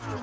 Morning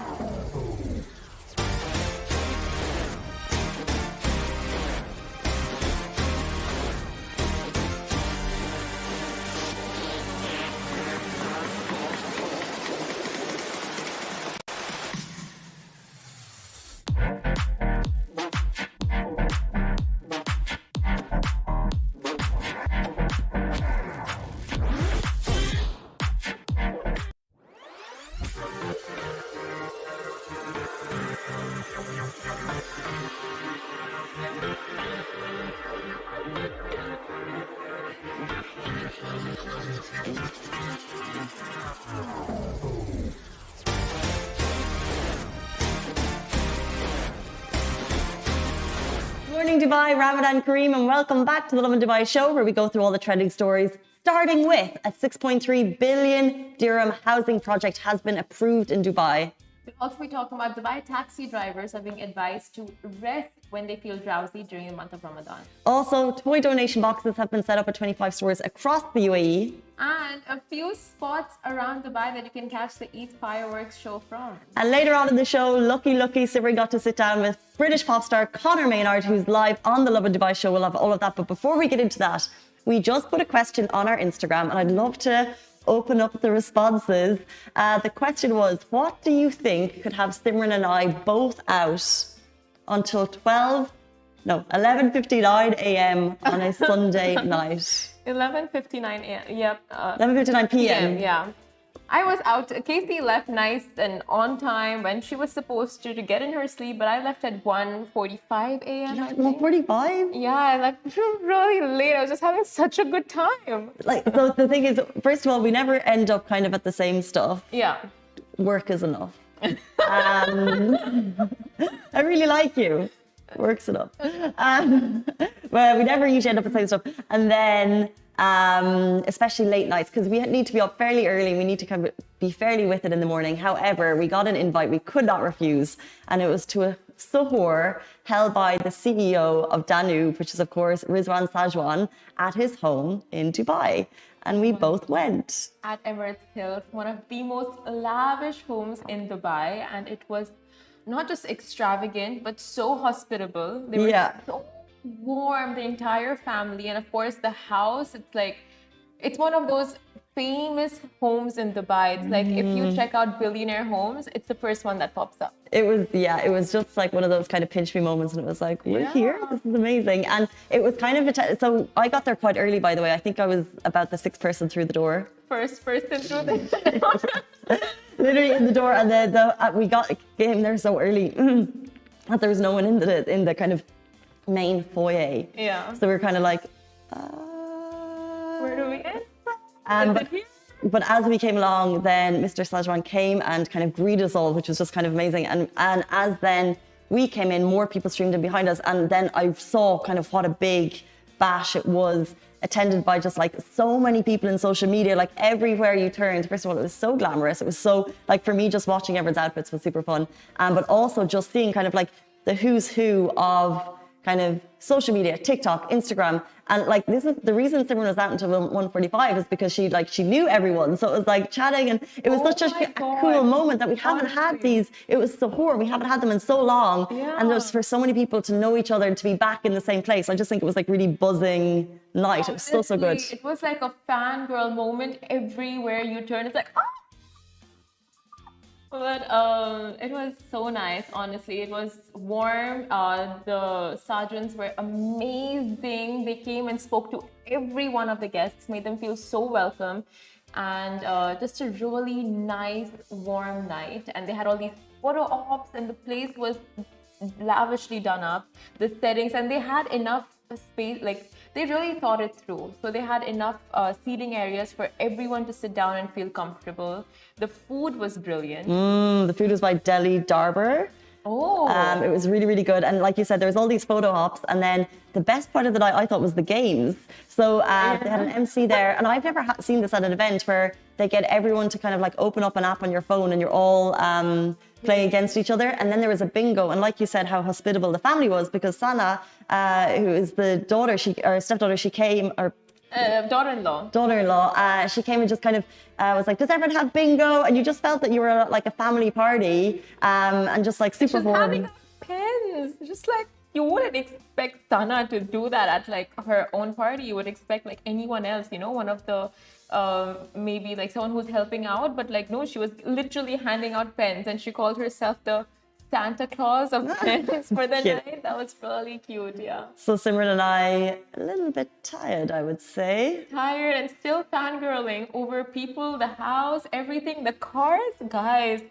Dubai, Ramadan Kareem, and welcome back to the Lovin Dubai show, where we go through all the trending stories, starting with a 6.3 billion dirham housing project has been approved in Dubai. We'll also be talking about Dubai taxi drivers are being advised to rest when they feel drowsy during the month of Ramadan. Also, toy donation boxes have been set up at 25 stores across the UAE. And a few spots around Dubai that you can catch the Eid fireworks show from. And later on in the show, lucky Sibri got to sit down with British pop star Connor Maynard, who's live on the Lovin Dubai show. We'll have all of that. But before we get into that, we just put a question on our Instagram, and I'd love to open up the responses. The question was, what do you think could have Simran and I both out until 11:59 a.m. on a Sunday night? 11:59 a.m. Yep. 11:59 p.m. Yeah. I was out. Casey left nice and on time when she was supposed to get in her sleep, but I left at 1:45 a.m. 1:45? Yeah, I left really late. I was just having such a good time. So the thing is, first of all, we never end up kind of at the same stuff. Yeah. Work is enough. I really like you. Works enough. Well, we never usually end up at the same stuff. And then, especially late nights, because we need to be up fairly early. We need to kind of be fairly with it in the morning. However, we got an invite we could not refuse. And it was to a suhoor held by the CEO of Danube, which is, of course, Rizwan Sajwan, at his home in Dubai. And we both went. At Emirates Hill, one of the most lavish homes in Dubai. And it was not just extravagant, but so hospitable. They were so warm, the entire family. And of course, the house, it's one of those famous homes in Dubai. It's like if you check out billionaire homes, it's the first one that pops up. It was just like one of those kind of pinch me moments, and it was like, we're here, this is amazing. And it was kind of so I got there quite early, by the way. I think I was about the sixth person through the door. First person through the door. Literally in the door, and we came there so early that there was no one in the kind of main foyer. Yeah. So we were kind of like, where do we end? But as we came along, then Mr. Sajwan came and kind of greeted us all, which was just kind of amazing. And as then we came in, more people streamed in behind us. And then I saw kind of what a big bash it was, attended by just like so many people in social media, like everywhere you turned. First of all, it was so glamorous. It was so, like, for me, just watching everyone's outfits was super fun. But also just seeing kind of like the who's who of kind of social media, TikTok, Instagram. And like, this is the reason Simran was out until 1:45 is because she knew everyone. So it was like chatting, and it was such a cool moment that we haven't had these. It was Sahur. We haven't had them in so long. Yeah. And there's for so many people to know each other and to be back in the same place. I just think it was like really buzzing night. It was so good. It was like a fangirl moment everywhere you turn. It's like, oh! But it was so nice, honestly. It was warm. The sergeants were amazing. They came and spoke to every one of the guests, made them feel so welcome. And just a really nice, warm night. And they had all these photo ops, and the place was lavishly done up. The settings, and they had enough space, like, they really thought it through. So they had enough seating areas for everyone to sit down and feel comfortable. The food was brilliant. The food was by Delhi Darbar. Oh. It was really, really good. And like you said, there was all these photo ops. And then the best part of the night, I thought, was the games. So they had an MC there. And I've never seen this at an event where they get everyone to kind of like open up an app on your phone and you're all playing against each other. And then there was a bingo. And like you said, how hospitable the family was, because Sana, who is the daughter, stepdaughter, she came, or Daughter-in-law. Daughter-in-law. She came and just kind of was like, "Does everyone have bingo?" And you just felt that you were at, like a family party, and just like super She's warm. having pens. Just like you wouldn't expect Sana to do that at like her own party. You would expect like anyone else, you know, one of the maybe like someone who's helping out. But like no, she was literally handing out pens, and she called herself the Santa Claus of pens for the Cute. night. That was really cute. Yeah. So Simran and I, a little bit tired, I would say. Tired and still fangirling over people, the house, everything, the cars, guys.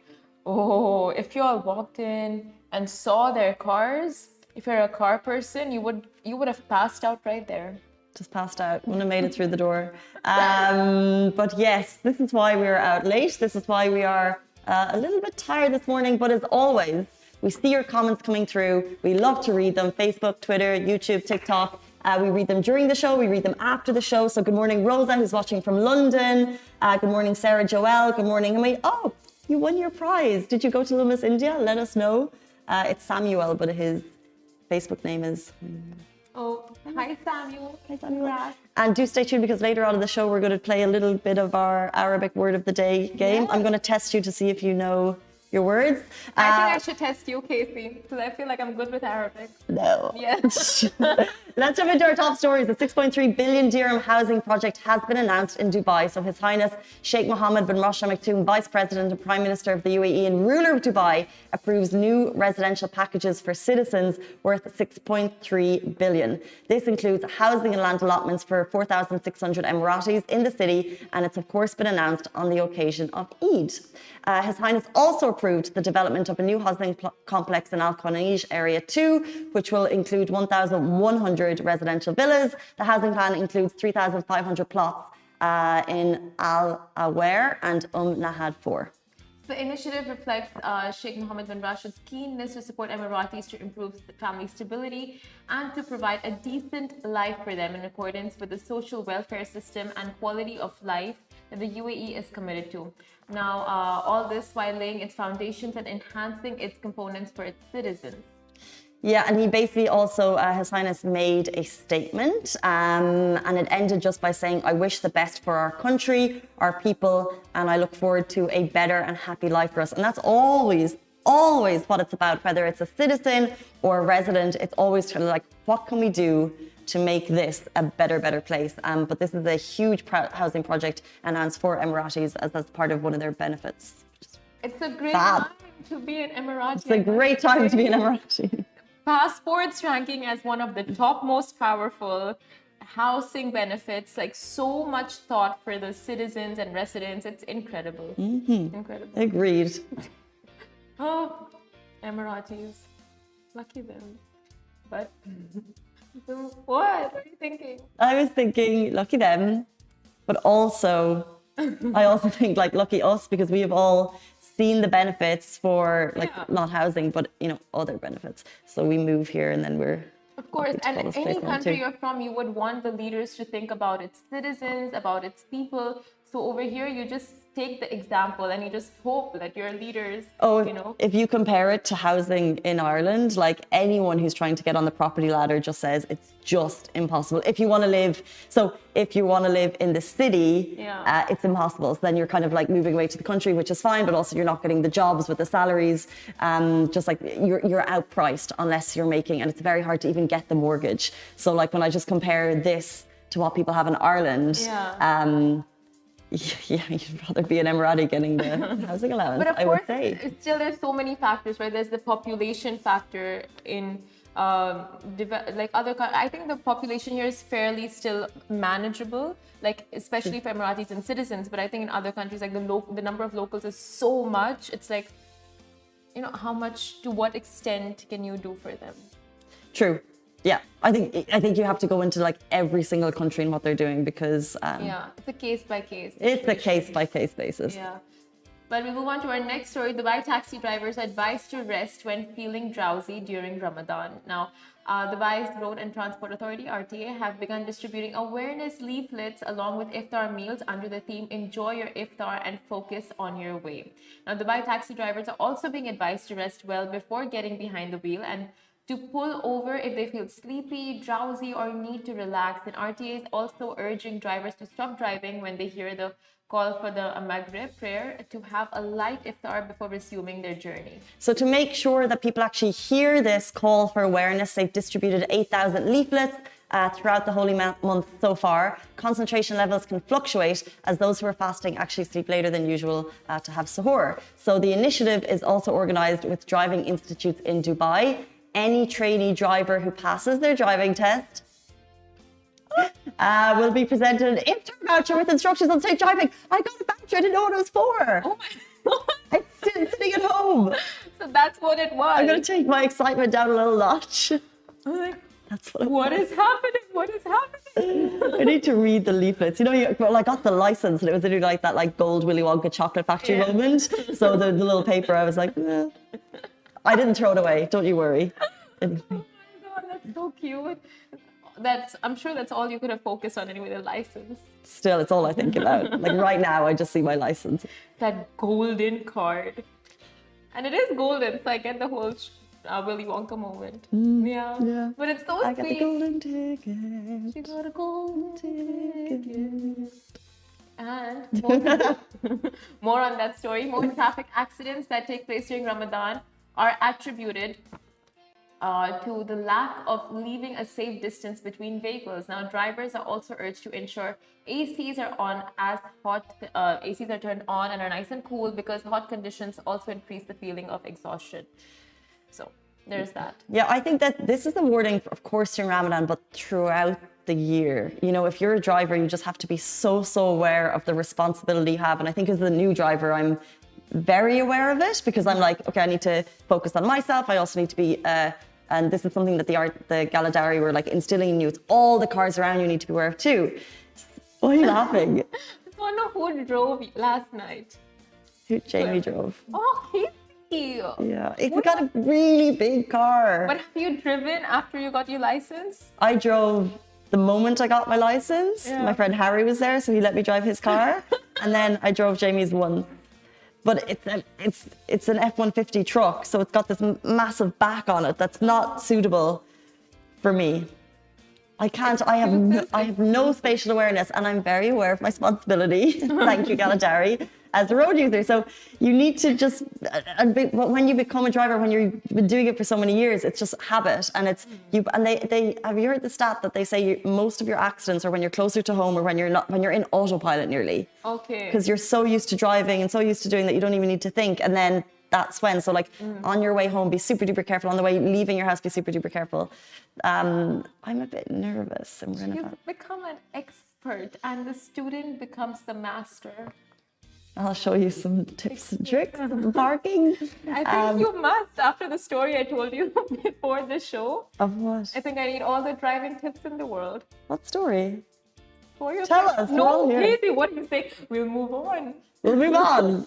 Oh, if you all walked in and saw their cars, if you're a car person, you would have passed out right there. Just passed out, wouldn't have made it through the door. But yes, this is why we are out late. This is why we are a little bit tired this morning. But as always, we see your comments coming through. We love to read them. Facebook, Twitter, YouTube, TikTok. We read them during the show. We read them after the show. So good morning, Rosa, who's watching from London. Good morning, Sarah Joelle. Good morning, Hamid. Oh, you won your prize. Did you go to Lummis India? Let us know. It's Samuel, but his Facebook name is... Oh, hi Samuel. Hi, Samuel. And do stay tuned because later on in the show, we're going to play a little bit of our Arabic word of the day game. Yes. I'm going to test you to see if you know your words. I think I should test you, Casey, because I feel like I'm good with Arabic. No. Yes. Let's jump into our top stories. The 6.3 billion dirham housing project has been announced in Dubai. So His Highness Sheikh Mohammed bin Rashid Al Maktoum, Vice President and Prime Minister of the UAE and ruler of Dubai, approves new residential packages for citizens worth 6.3 billion. This includes housing and land allotments for 4,600 Emiratis in the city, and it's of course been announced on the occasion of Eid. His Highness also approved the development of a new housing complex in Al Khanij Area 2, which will include 1,100 residential villas. The housing plan includes 3,500 plots in Al Awer and Nahad 4. The initiative reflects Sheikh Mohammed bin Rashid's keenness to support Emiratis to improve family stability and to provide a decent life for them in accordance with the social welfare system and quality of life that the UAE is committed to. Now, all this while laying its foundations and enhancing its components for its citizens. Yeah, and he basically also, His Highness made a statement and it ended just by saying, "I wish the best for our country, our people, and I look forward to a better and happy life for us." And that's always what it's about, whether it's a citizen or a resident. It's always kind of like, what can we do to make this a better place? But this is a huge housing project announced for Emiratis as that's part of one of their benefits. It's a great Fab. time to be an Emirati. It's a great time to be an Emirati. Passports ranking as one of the top most powerful housing benefits, like so much thought for the citizens and residents. It's incredible. Incredible. Agreed. Oh, Emiratis. Lucky them. But what are you thinking? I was thinking lucky them, but also I also think like lucky us because we have all seen the benefits for like not housing, but you know, other benefits. So we move here and then we're of course, and any country too. you're from, you would want the leaders to think about its citizens, about its people. So over here, you just take the example and you just hope that your leaders, you know. If you compare it to housing in Ireland, like anyone who's trying to get on the property ladder just says it's just impossible. If you want to live in the city, it's impossible. So then you're kind of like moving away to the country, which is fine, but also you're not getting the jobs with the salaries. Just like you're outpriced unless you're making, and it's very hard to even get the mortgage. So like when I just compare this to what people have in Ireland, yeah, you'd rather be an Emirati getting the housing allowance, but of I course, would say. Still, there's so many factors, right? There's the population factor in like other. I think the population here is fairly still manageable, like especially for Emiratis and citizens. But I think in other countries, like the number of locals is so much. It's like, you know, how much, to what extent can you do for them? True. Yeah, I think you have to go into like every single country and what they're doing because it's a case by case. It's a case by case basis. Yeah, but we move on to our next story. Dubai taxi drivers are advised to rest when feeling drowsy during Ramadan. Now, Dubai's Road and Transport Authority (RTA) have begun distributing awareness leaflets along with iftar meals under the theme "Enjoy your iftar and focus on your way." Now, Dubai taxi drivers are also being advised to rest well before getting behind the wheel and to pull over if they feel sleepy, drowsy, or need to relax. And RTA is also urging drivers to stop driving when they hear the call for the Maghrib prayer, to have a light iftar before resuming their journey. So to make sure that people actually hear this call for awareness, they've distributed 8,000 leaflets throughout the holy month so far. Concentration levels can fluctuate as those who are fasting actually sleep later than usual to have suhoor. So the initiative is also organised with driving institutes in Dubai. Any trainee driver who passes their driving test will be presented an iftar voucher with instructions on safe driving. I got a voucher, I didn't know what it was for. Oh my God. It's still sitting at home. So that's what it was. I'm going to take my excitement down a little notch. I'm like, That's what what is happening? What is happening? I need to read the leaflets. You know, well, I got the license and it was literally like that like gold Willy Wonka chocolate factory moment. So the little paper, I was like, eh. I didn't throw it away. Don't you worry. Anyway. Oh my God, that's so cute. I'm sure that's all you could have focused on anyway, the license. Still, it's all I think about. Like right now, I just see my license. That golden card. And it is golden, so I get the whole Willy Wonka moment. Yeah. But it's so I got the sweet. golden ticket. She got a golden ticket. And more on that story. More traffic accidents that take place during Ramadan are attributed to the lack of leaving a safe distance between vehicles. Now, drivers are also urged to ensure ACs are on as hot, ACs are turned on and are nice and cool, because hot conditions also increase the feeling of exhaustion. So there's that. Yeah, I think that this is the wording, of course, during Ramadan, but throughout the year. You know, if you're a driver, you just have to be so aware of the responsibility you have. And I think as a new driver, I'm very aware of it, because I'm like, okay, I need to focus on myself. I also need to be, and this is something that the Galadari were like instilling in you. It's all the cars around you need to be aware of too. Why are you laughing? I don't know who drove last night. Jamie drove. Oh, Casey. Yeah, it's got a really big car. But have you driven after you got your license? I drove the moment I got my license. Yeah. My friend Harry was there, so he let me drive his car. And then I drove Jamie's one. But it's an F-150 truck, so it's got this massive back on it that's not suitable for me. I have no spatial awareness, and I'm very aware of my responsibility. Thank you, Galadari, as a road user. So you need to just, when you become a driver, when you've been doing it for so many years, it's just habit. And it's you. And they have you heard the stat that they say most of your accidents are when you're closer to home or when you're in autopilot nearly. Okay. Because you're so used to driving and so used to doing that you don't even need to think. And then that's when. So like on your way home, be super duper careful. On the way leaving your house, be super duper careful. I'm a bit nervous. And You've become an expert, and the student becomes the master. I'll show you some tips and tricks of parking. I think you must, after the story I told you before the show. Of what? I think I need all the driving tips in the world. What story? For your Tell us. No, Katie, what do you say? We'll move on. We'll move on.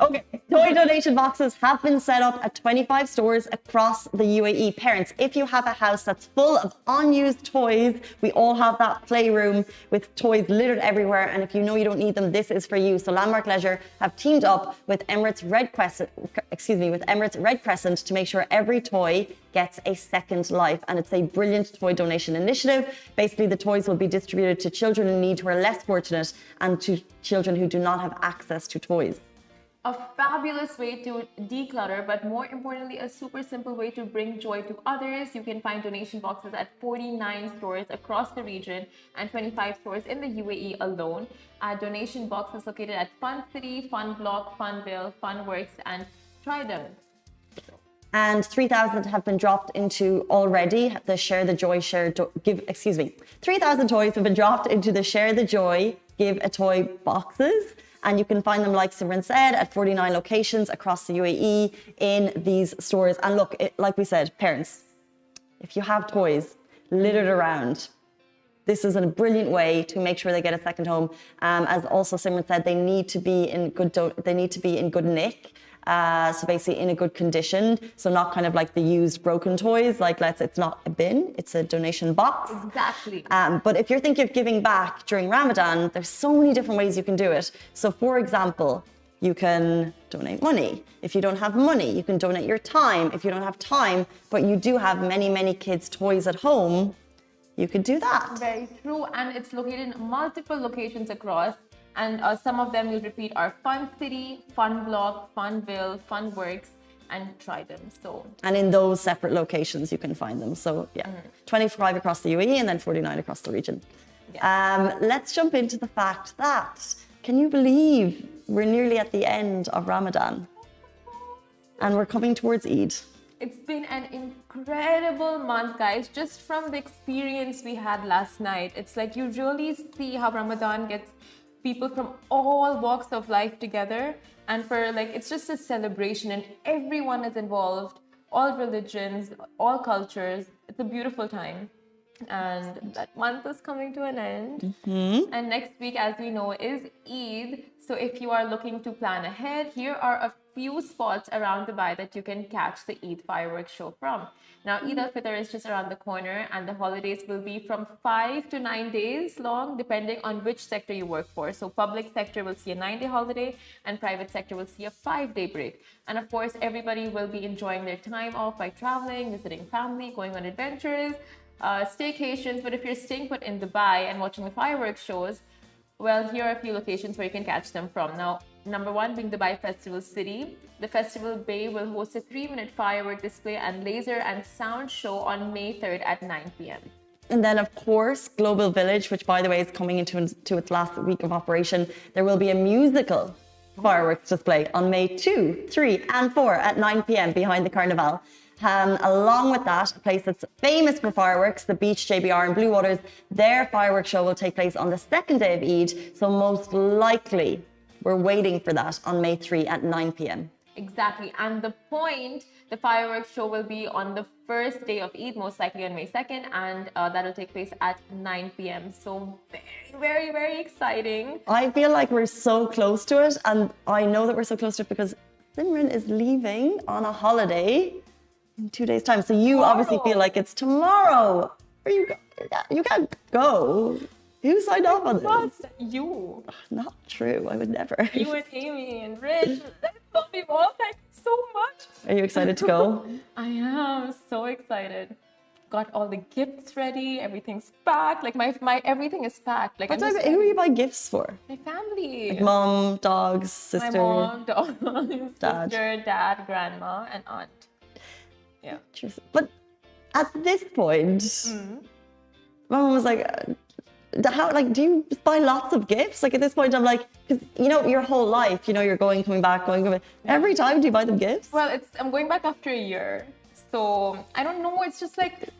Okay, toy donation boxes have been set up at 25 stores across the UAE. Parents, if you have a house that's full of unused toys, we all have that playroom with toys littered everywhere. And if you know you don't need them, this is for you. So Landmark Leisure have teamed up with Emirates Red Crescent to make sure every toy gets a second life. And it's a brilliant toy donation initiative. Basically, the toys will be distributed to children in need who are less fortunate and to children who do not have access to toys. A fabulous way to declutter, but more importantly, a super simple way to bring joy to others. You can find donation boxes at 49 stores across the region and 25 stores in the UAE alone. Donation boxes located at Fun City, Fun Block, Funville, Funworks, and Tridem. And 3,000 have been dropped into already the Share the Joy, 3,000 toys have been dropped into the Share the Joy, Give a Toy boxes. And you can find them, like Simran said, at 49 locations across the UAE in these stores. And look, like we said, parents, if you have toys littered around, this is a brilliant way to make sure they get a second home. As also Simran said, they need to be in good nick. So basically in a good condition. So not kind of like the used broken toys, like it's not a bin, it's a donation box. Exactly. But if you're thinking of giving back during Ramadan, there's so many different ways you can do it. So for example, you can donate money. If you don't have money, you can donate your time. If you don't have time, but you do have many, many kids' toys at home, you could do that. Very true. And it's located in multiple locations across. And some of them you'll repeat are Fun City, Fun Block, Funville, Fun Works, and try them. So, and in those separate locations, you can find them. So yeah, 25 across the UAE and then 49 across the region. Yes. Let's jump into the fact that, can you believe we're nearly at the end of Ramadan and we're coming towards Eid? It's been an incredible month, guys. Just from the experience we had last night, it's like you really see how Ramadan gets people from all walks of life together. And for like, it's just a celebration and everyone is involved, all religions, all cultures. It's a beautiful time. And that month is coming to an end. And next week, as we know, is Eid. So if you are looking to plan ahead, here are a few spots around Dubai that you can catch the Eid fireworks show from. Now, Eid al-Fitr is just around the corner, and the holidays will be from 5 to 9 days long, depending on which sector you work for. So public sector will see a 9-day holiday, and private sector will see a 5-day break. And of course, everybody will be enjoying their time off by traveling, visiting family, going on adventures, staycations. But if you're staying put in Dubai and watching the fireworks shows, well, here are a few locations where you can catch them from. Now, number one being Dubai Festival City. The Festival Bay will host a 3-minute firework display and laser and sound show on May 3rd at 9 p.m. And then, of course, Global Village, which, by the way, is coming into its last week of operation. There will be a musical fireworks display on May 2, 3, and 4 at 9 p.m. behind the Carnival. Along with that, a place that's famous for fireworks, the Beach, JBR and Blue Waters, their fireworks show will take place on the second day of Eid. So most likely, we're waiting for that on May 3 at 9 p.m. Exactly. And the point, the fireworks show will be on the first day of Eid, most likely on May 2nd, and that'll take place at 9 p.m. So very, very, very exciting. I feel like we're so close to it, and I know that we're so close to it because Simran is leaving on a holiday in 2 days' time. So you obviously feel like it's tomorrow. You can't go. Who signed off on this? You. Not true. I would never. You and Amy and Rich. We've all thank you so much. Are you excited to go? I am so excited. Got all the gifts ready. Everything's packed. Like my everything is packed. Like who are you buying gifts for? My family. Like mom, dogs, sister. My mom, dog, dad. sister, dad, grandma, and aunt. Yeah. But at this point, my mom was like, do you buy lots of gifts? Like at this point, I'm like, because your whole life, you're going, coming back, going. Every time, do you buy them gifts? Well, I'm going back after a year, so I don't know. It's just like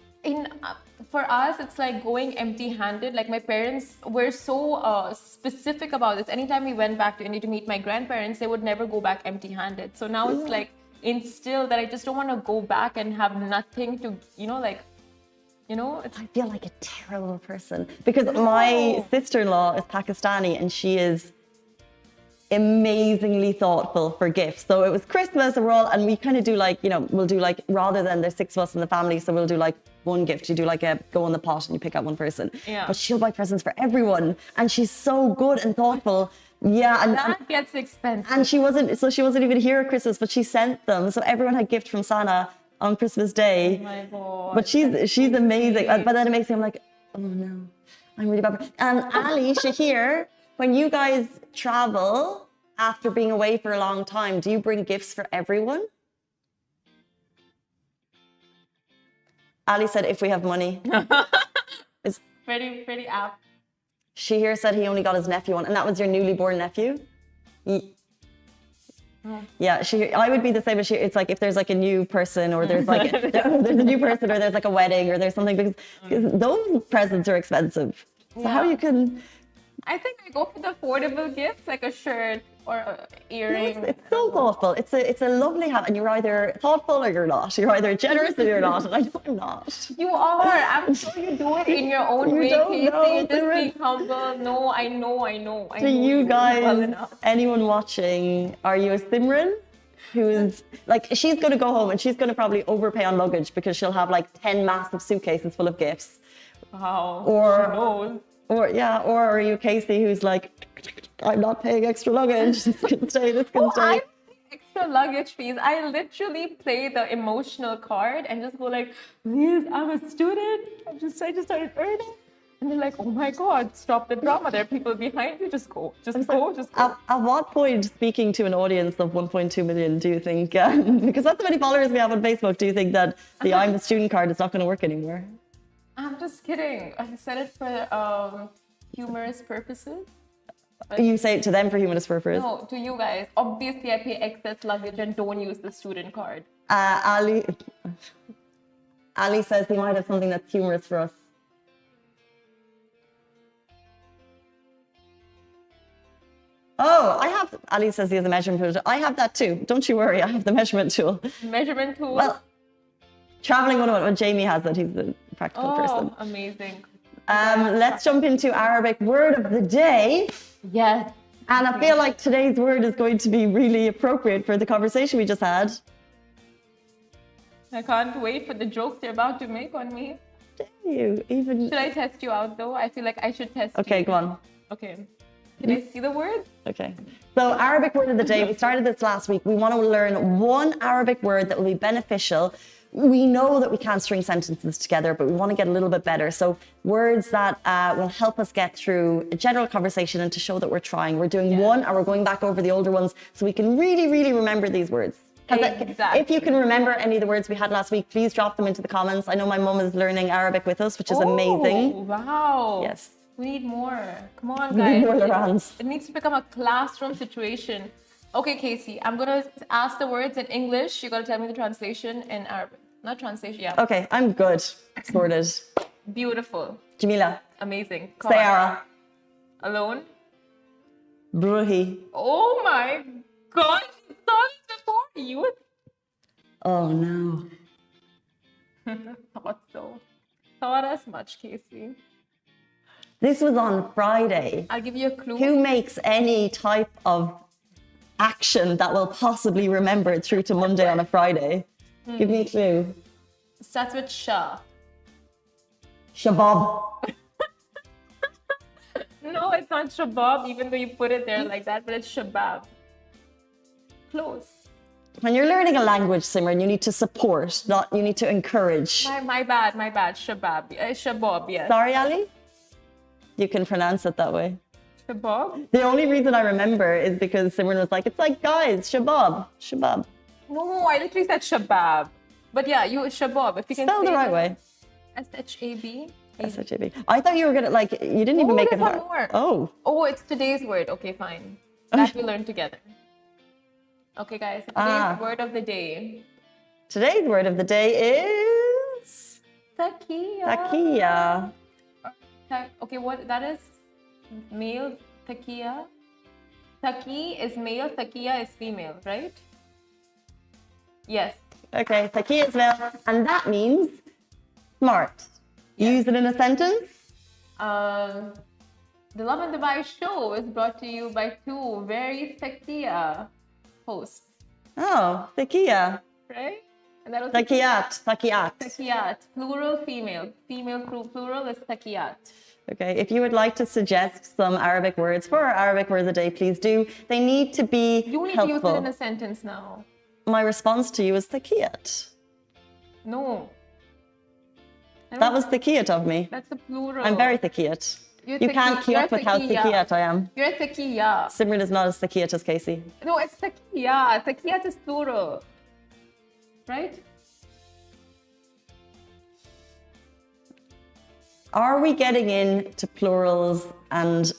for us, it's like going empty-handed. Like my parents were so specific about this. Anytime we went back to India to meet my grandparents, they would never go back empty-handed. So now it's like instilled that I just don't want to go back and have nothing to, I feel like a terrible person because my sister-in-law is Pakistani and she is amazingly thoughtful for gifts. So it was Christmas and we kind of do we'll do rather than there's 6 of us in the family, so we'll do one gift. You do go on the pot and you pick out one person. Yeah. But she'll buy presents for everyone and she's so good and thoughtful. Yeah, and that gets expensive. And she wasn't even here at Christmas, but she sent them. So everyone had gift from Sana on Christmas Day. Oh my God. But she's amazing. But then it makes me, I'm like, oh no, I'm really bad. And Ali, Shahir, when you guys travel after being away for a long time, do you bring gifts for everyone? Ali said, if we have money. It's pretty apt. Shahir said he only got his nephew one, and that was your newly born nephew? Yeah, I would be the same as Shahir. It's like if there's a new person or there's there's a new person or there's a wedding or there's something, because those presents are expensive. So how you can... I think I go for the affordable gifts, like a shirt or an earring. It's so thoughtful. It's a lovely habit, and you're either thoughtful or you're not. You're either generous or you're not, and I'm not. You are. I'm sure you do it in your own way. You're just being humble. No, I know. Do you guys, well, anyone watching, are you a Simran? Who's she's going to go home and she's going to probably overpay on luggage because she'll have 10 massive suitcases full of gifts. Wow. Or are you Casey, who's I'm not paying extra luggage. This can stay, this can Oh, stay. I pay extra luggage fees. I literally play the emotional card and just go like, please, I'm a student. I just started earning. And they're like, oh my God, stop the drama. There are people behind you. Just go, just go, just go. At what point, speaking to an audience of 1.2 million, do you think, because that's how many followers we have on Facebook, do you think that the I'm the student card is not going to work anymore? I'm just kidding. I said it for humorous purposes. You say it to them for humorous purposes? No, to you guys. Obviously, I pay excess luggage and don't use the student card. Ali says he might have something that's humorous for us. Oh, Ali says he has a measurement tool. I have that too. Don't you worry, I have the measurement tool. Measurement tool? Well, traveling 101, when Jamie has it, he's a practical person. Oh, amazing. Let's jump into Arabic word of the day. Yes. And I feel like today's word is going to be really appropriate for the conversation we just had. I can't wait for the jokes you're about to make on me. Should I test you out though? I feel like I should test you. Okay, go on. Okay. Can I see the word? Okay. So Arabic word of the day, we started this last week. We want to learn one Arabic word that will be beneficial. We know that we can't string sentences together, but we want to get a little bit better. So words that will help us get through a general conversation and to show that we're trying. We're doing one and we're going back over the older ones so we can really, really remember these words. Exactly. If you can remember any of the words we had last week, please drop them into the comments. I know my mum is learning Arabic with us, which is amazing. Wow. Yes. We need more. Come on, We guys. need more Lorans. It needs to become a classroom situation. Okay, Casey, I'm going to ask the words in English. You got to tell me the translation in Arabic. Not translation, yeah. Okay, I'm good. Sorted. Beautiful. Jamila. Amazing. Come on. Sayara. Alone. Bruhi. Oh my God. You saw this before? You Oh no. thought so. Thought as much, Casey. This was on Friday. I'll give you a clue. Who makes any type of action that will possibly remember it through to Monday on a Friday? Give me a clue. Starts with Shah. Shabab. No, it's not Shabab, even though you put it there like that, but it's Shabab. Close. When you're learning a language, Simran, you need to support, not you need to encourage. My bad. Shabab. Shabab, yes. Sorry, Ali? You can pronounce it that way. Shabab? The only reason I remember is because Simran was like, it's like guys, Shabab. Shabab. No, I literally said Shabab. But yeah, you Shabab. If you can Spell say the right it. way. S-H-A-B. S-H-A-B. I thought you were gonna like you didn't even make it there's hard. one more. Oh. Oh, it's today's word. Okay, fine. That we learned together. Okay, guys. Today's word of the day. Today's word of the day is Takiya. takiya. Okay, what that is male takiya. Taki is male, takiya is female, right? Yes. Okay, takiya is male, and that means smart. Use it in a sentence. The Lovin Dubai show is brought to you by two very takiya hosts. Oh, takiya. Right? And that was Takiyat. Takiyat. Takiyat. Plural female. Female plural is takiyat. Okay, if you would like to suggest some Arabic words for our Arabic word of the day, please do. They need to be You need helpful. to use it in a sentence now. My response to you is takiyat. No. That was takiyat of me. That's the plural. I'm very takiyat. You can't keep up with how takiyat I am. You're a takiya. Simran is not as takiyat as Casey. No, it's takiya. Takiyat is plural. Right? Are we getting into plurals and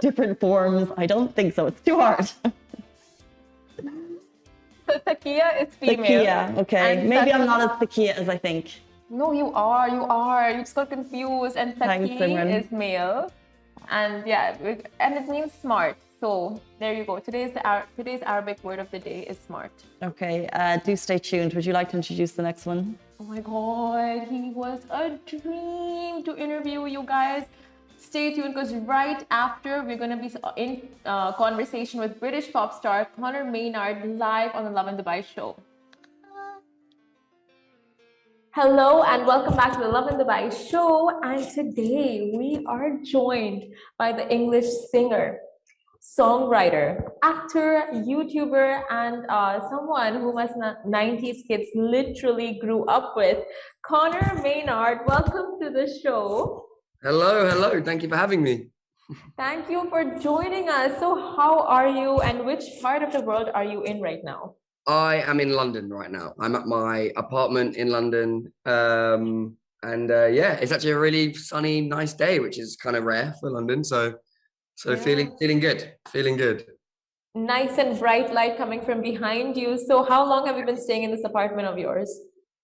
different forms? I don't think so. It's too hard. So takiya is female. Takiya, okay. And Maybe I'm not as takiya as I think. No, you are. You just got confused. And Thanks, taki Simran. is male. And yeah, and it means smart. So there you go. Today's Arabic word of the day is smart. Okay, do stay tuned. Would you like to introduce the next one? Oh my God, he was a dream to interview you guys. Stay tuned because right after we're going to be in conversation with British pop star Connor Maynard live on the Lovin Dubai show. Hello and welcome back to the Lovin Dubai show. And today we are joined by the English singer, songwriter, actor, YouTuber, and someone whom us 90s kids literally grew up with, Connor Maynard. Welcome to the show. Hello, hello. Thank you for having me. Thank you for joining us. So, how are you, and which part of the world are you in right now? I am in London right now. I'm at my apartment in London. Yeah, it's actually a really sunny, nice day, which is kind of rare for London. So Yeah. feeling good, feeling good. Nice and bright light coming from behind you. So, how long have you been staying in this apartment of yours?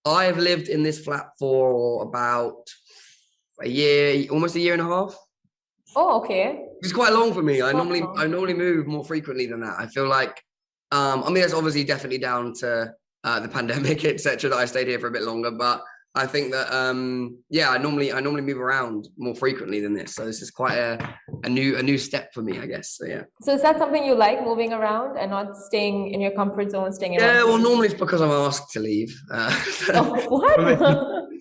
I've lived in this flat for about a year, almost a year and a half. Oh, okay. It's quite long for me. I Wow. normally move more frequently than that. I feel like, I mean, it's obviously definitely down to the pandemic, etc., that I stayed here for a bit longer. But I think that, yeah, I normally move around more frequently than this. So this is quite a new step for me, I guess. So yeah. So, is that something you like, moving around and not staying in your comfort zone, staying in Yeah, one well, place? normally it's because I'm asked to leave. Oh, what?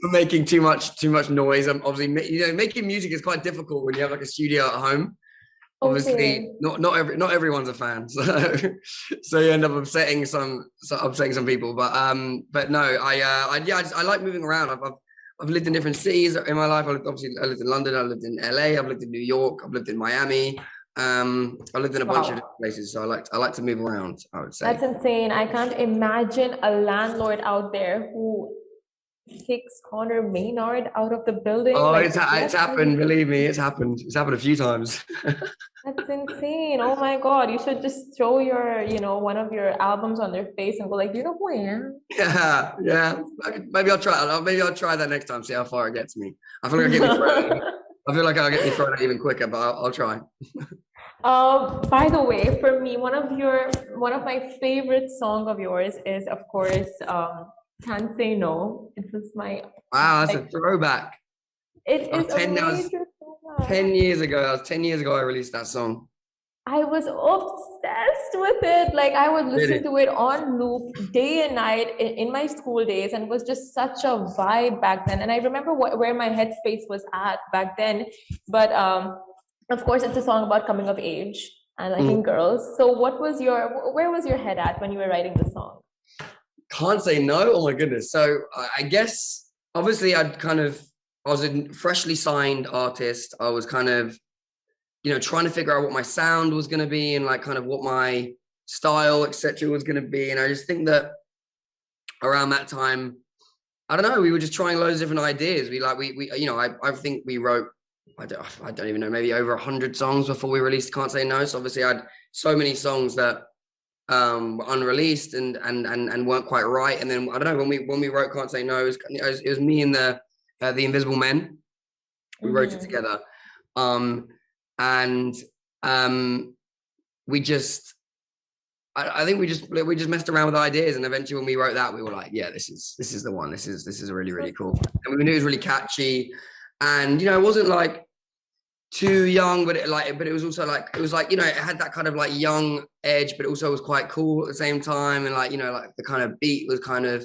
For making too much noise. I'm obviously, making music is quite difficult when you have like a studio at home. Obviously, Okay. not everyone's a fan, so you end up upsetting some people. But no, I like moving around. I've lived in different cities in my life. I lived in London. I lived in LA. I've lived in New York. I've lived in Miami. I lived in a bunch of Wow. different places. So I like to move around, I would say. That's insane. I can't imagine a landlord out there who kicks Connor Maynard out of the building. Oh, Like, it's what? happened. Believe me, it's happened. It's happened a few times. That's insane. Oh my God. You should just throw one of your albums on their face and go like, you know who I am? Yeah. Maybe I'll try. Maybe I'll try that next time. See how far it gets me. I feel like I'll get me thrown. I feel like I'll get me thrown out even quicker, but I'll try. By the way, for me, one of my favorite song of yours is, of course, Can't Say No. It was my Wow, that's a like, throwback. it is a That was major song. 10 years ago. That was 10 years ago I released that song. I was obsessed with it. Like I would listen Really? to it on loop day and night in my school days, and it was just such a vibe back then. And I remember where my headspace was at back then. But of course, it's a song about coming of age and liking girls. So, where was your head at when you were writing the song? Can't Say No. Oh my goodness. So I guess obviously I was a freshly signed artist. I was kind of, trying to figure out what my sound was going to be and like kind of what my style, etc., was going to be. And I just think that around that time, I don't know, we were just trying loads of different ideas. I think we wrote, I don't even know, maybe over 100 songs before we released Can't Say No. So obviously I had so many songs that were unreleased and weren't quite right. And then I don't know, when we wrote Can't Say No, it was me and the Invisible Men. We wrote it together. We just, I think we just messed around with ideas, and eventually when we wrote that, we were like, yeah, this is the one. This is really, really cool. And we knew it was really catchy, and it wasn't like too young, but it was also like, it had that kind of like young edge, but it also was quite cool at the same time, and like the kind of beat was kind of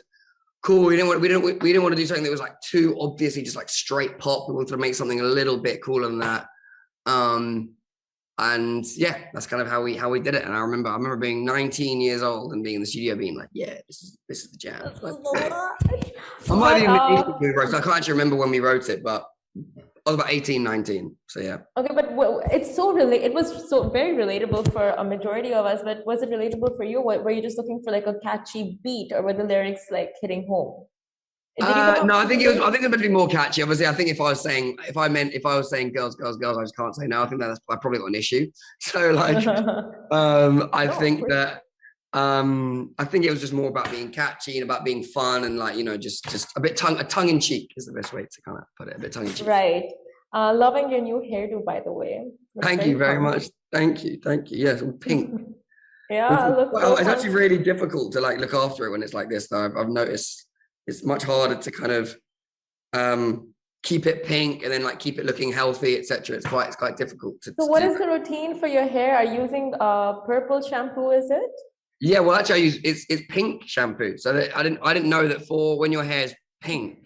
cool. We didn't want to do something that was like too obviously just like straight pop. We wanted to make something a little bit cooler than that. And yeah, that's kind of how we did it. And I remember being 19 years old and being in the studio being like, yeah, this is the jam. I might even I can't actually remember when we wrote it, but I was about 18, 19. So yeah. Okay, but it was so very relatable for a majority of us, but was it relatable for you? Were you just looking for like a catchy beat, or were the lyrics like hitting home? No, I think it was meant to be more catchy. Obviously, I think if I was saying girls, I just can't say no. I think I probably got an issue. So like, I think it was just more about being catchy and about being fun and like, just a bit tongue in cheek is the best way to kind of put it. A bit tongue in cheek. Right. Loving your new hairdo, by the way. Thank you very much. Thank you. Yes, all pink. Yeah, It's actually really difficult to like look after it when it's like this, though. I've noticed it's much harder to kind of keep it pink and then like keep it looking healthy, etc. It's quite difficult to. So, what is the routine for your hair? Are you using purple shampoo? Is it? Yeah, well, actually, I use it's pink shampoo. So that I didn't know that for when your hair is pink,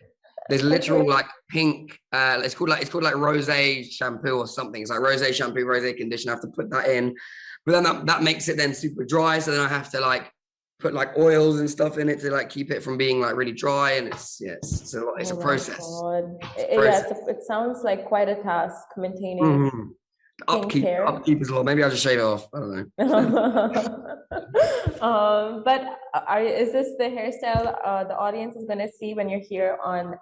There's literal like pink. It's called like rose shampoo or something. It's like rose shampoo, rose conditioner. I have to put that in, but then that makes it then super dry. So then I have to like put like oils and stuff in it to like keep it from being like really dry. And it's a process. It sounds like quite a task maintaining upkeep as well. Maybe I'll just shave it off. I don't know. But is this the hairstyle the audience is going to see when you're here on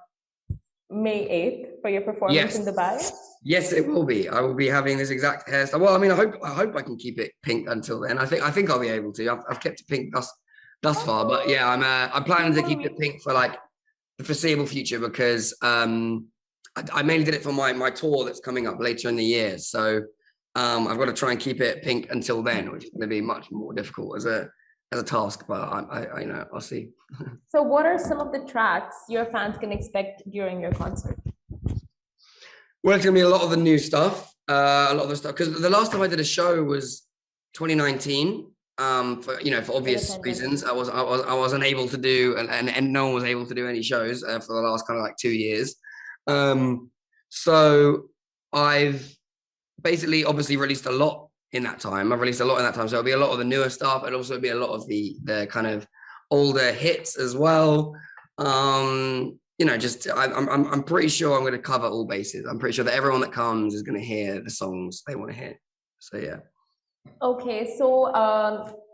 May 8th for your performance in Dubai? Yes, it will be. I will be having this exact hairstyle. Well, I mean, I hope I can keep it pink until then. I think I'll be able to. I've kept it pink thus far, but yeah, I'm planning to keep it pink for like the foreseeable future because I mainly did it for my tour that's coming up later in the year. So I've got to try and keep it pink until then, which is going to be much more difficult as a task, but I I'll see. So what are some of the tracks your fans can expect during your concert? Well, it's going to be a lot of the new stuff, a lot of the stuff, because the last time I did a show was 2019. For obvious reasons, I wasn't able to do, and no one was able to do any shows for the last kind of like 2 years. So I've basically obviously released a lot in that time. So it'll be a lot of the newer stuff, and also be a lot of the kind of older hits as well. I'm pretty sure I'm going to cover all bases. I'm pretty sure that everyone that comes is going to hear the songs they want to hear. So yeah. Okay, so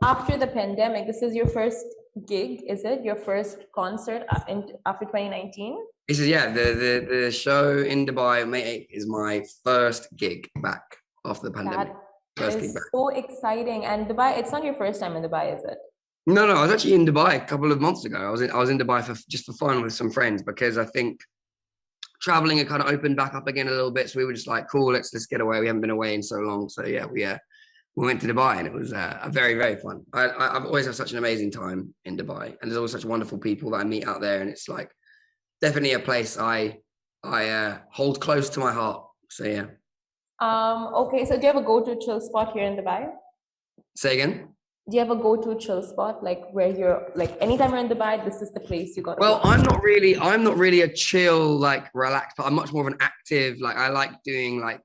after the pandemic, this is your first gig, is it? Your first concert after 2019? This is the show in Dubai, May 8th, is my first gig back after the pandemic. That is so exciting. And Dubai, it's not your first time in Dubai, is it? No, I was actually in Dubai a couple of months ago. I was in Dubai for fun with some friends because I think traveling had kind of opened back up again a little bit. So we were just like, cool, let's get away. We haven't been away in so long. So yeah, we went to Dubai and it was very, very fun. I've always had such an amazing time in Dubai, and there's always such wonderful people that I meet out there, and it's like definitely a place I hold close to my heart. So yeah. Okay, so do you have a go-to chill spot here in Dubai? Say again? Do you have a go-to chill spot, like where you're like anytime you're in Dubai, this is the place you got to go? I'm not really a chill, like relaxed, but I'm much more of an active, like I like doing like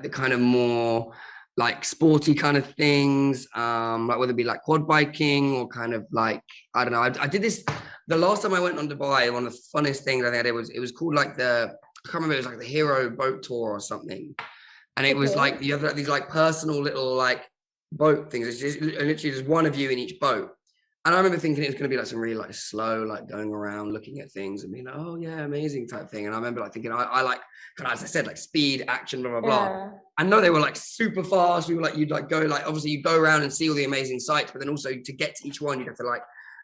the kind of more like sporty kind of things, like whether it be like quad biking or kind of like, I don't know. I did this the last time I went on Dubai. One of the funnest things I think I did was, it was called like I can't remember, it was like the Hero Boat Tour or something. And it was like, you have these like personal little like boat things. It's just literally just one of you in each boat. And I remember thinking it was going to be like some really like slow, like going around looking at things and being like, oh yeah, amazing type thing. And I remember like thinking, I like, kind of, as I said, like speed, action, blah, blah, blah. I know they were like super fast. We were like, you'd like go like, obviously you go around and see all the amazing sights, but then also to get to each one, you'd have to like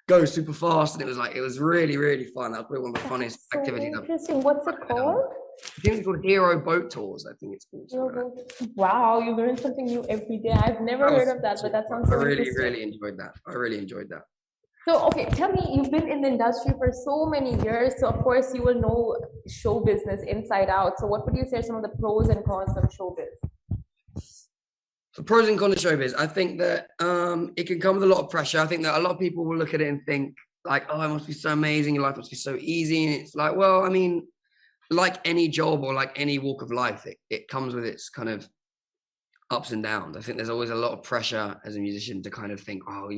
go super fast. And it was really, really fun. That was probably one of the funnest activities. Interesting. What's it called? I think it's called Hero Boat Tours. I think it's called. Wow, you learn something new every day. I've never heard of that, but that sounds so interesting. I really enjoyed that. So, okay, tell me, you've been in the industry for so many years, so of course you will know show business inside out. So what would you say are some of the pros and cons of showbiz? The pros and cons of showbiz, I think that it can come with a lot of pressure. I think that a lot of people will look at it and think like, oh, it must be so amazing, your life must be so easy. And it's like, well, I mean, like any job or like any walk of life, it comes with its kind of ups and downs. I think there's always a lot of pressure as a musician to kind of think, oh,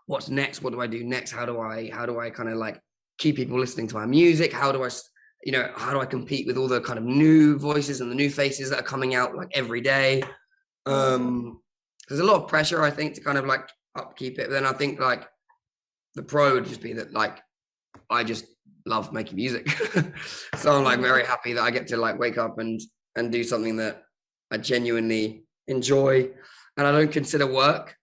what's next? What do I do next? How do I kind of like keep people listening to my music? How do I compete with all the kind of new voices and the new faces that are coming out like every day? There's a lot of pressure, I think, to kind of like upkeep it. But then I think like the pro would just be that like I just love making music. So I'm like very happy that I get to like wake up and do something that I genuinely enjoy and I don't consider work.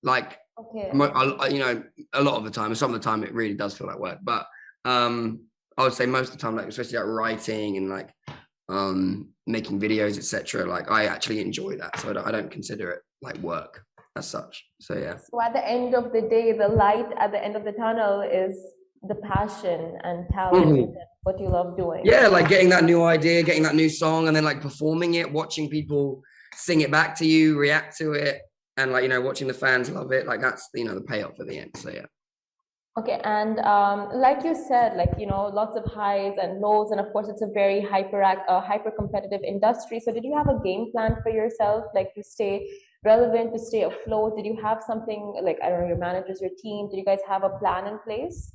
Like, a lot of the time, some of the time it really does feel like work, but I would say most of the time, like especially like writing and like making videos, etc., like I actually enjoy that, so I don't consider it like work as such. So yeah. So at the end of the day, the light at the end of the tunnel is the passion and talent and what you love doing. Yeah, like getting that new idea, getting that new song, and then like performing it, watching people sing it back to you, react to it, and like watching the fans love it. Like that's the payoff at the end. So yeah. Okay, and like you said, like, you know, lots of highs and lows, and of course, it's a very hyper competitive industry. So, did you have a game plan for yourself, like to stay relevant, to stay afloat? Did you have something like, I don't know, your managers, your team? Did you guys have a plan in place?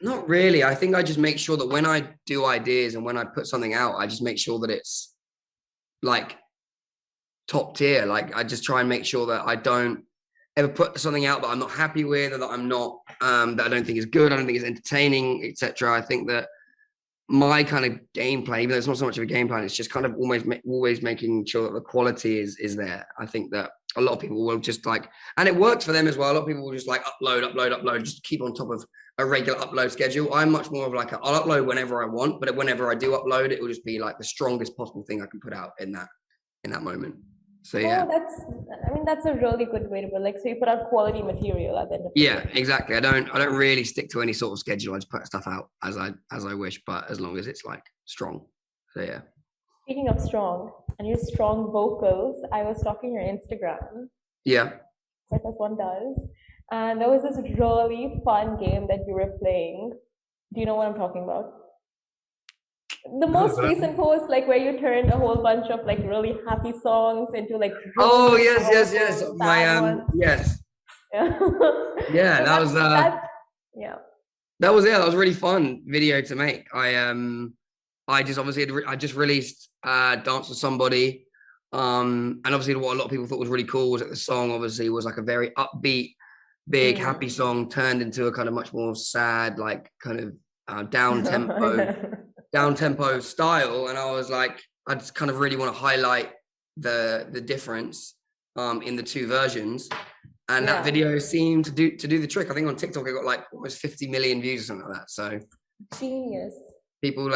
Not really. I think I just make sure that when I do ideas and when I put something out, I just make sure that it's like top tier. Like I just try and make sure that I don't ever put something out that I'm not happy with, or that I'm not that I don't think is good, I don't think is entertaining, etc. I think that my kind of game plan, even though it's not so much of a game plan, it's just kind of always making sure that the quality is there. I think that a lot of people will just like, and it works for them as well. A lot of people will just like upload, just keep on top of a regular upload schedule. I'm much more of like I'll upload whenever I want, but whenever I do upload, it will just be like the strongest possible thing I can put out in that moment. So yeah. Oh, I mean, that's a really good way to put it. Like, so you put out quality material at the end of the Yeah, day. exactly. I don't really stick to any sort of schedule. I just put stuff out as I wish, but as long as it's like strong. So yeah. Speaking of strong and your strong vocals, I was stalking your Instagram, Yeah. of course, as one does, and there was this really fun game that you were playing. Do you know what I'm talking about? The most recent post, like where you turned a whole bunch of like really happy songs into like Oh really yes. powerful, My sad ones. yes. Yeah. Yeah, So that was yeah. that was a really fun video to make. I just obviously I just released Dance with Somebody. And obviously what a lot of people thought was really cool was that the song obviously was like a very upbeat, big, happy song turned into a kind of much more sad, like kind of down tempo style. And I was like, I just kind of really want to highlight the difference in the two versions. And that video seemed to do the trick. I think on TikTok it got like almost 50 million views or something like that. So Genius. people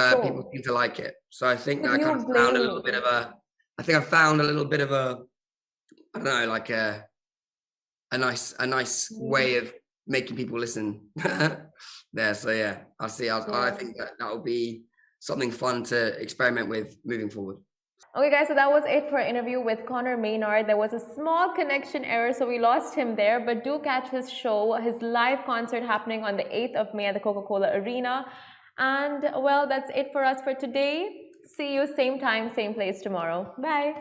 seem to like it. So I think Could I kind you of blame found a me? little bit of a I think I found a little bit of a I don't know, like a nice way of making people listen there. So yeah, I think that will be something fun to experiment with moving forward. Okay, guys, so that was it for our interview with Connor Maynard. There was a small connection error, so we lost him there, but do catch his show, his live concert happening on the 8th of May at the Coca-Cola Arena. And well, that's it for us for today. See you same time, same place tomorrow. Bye.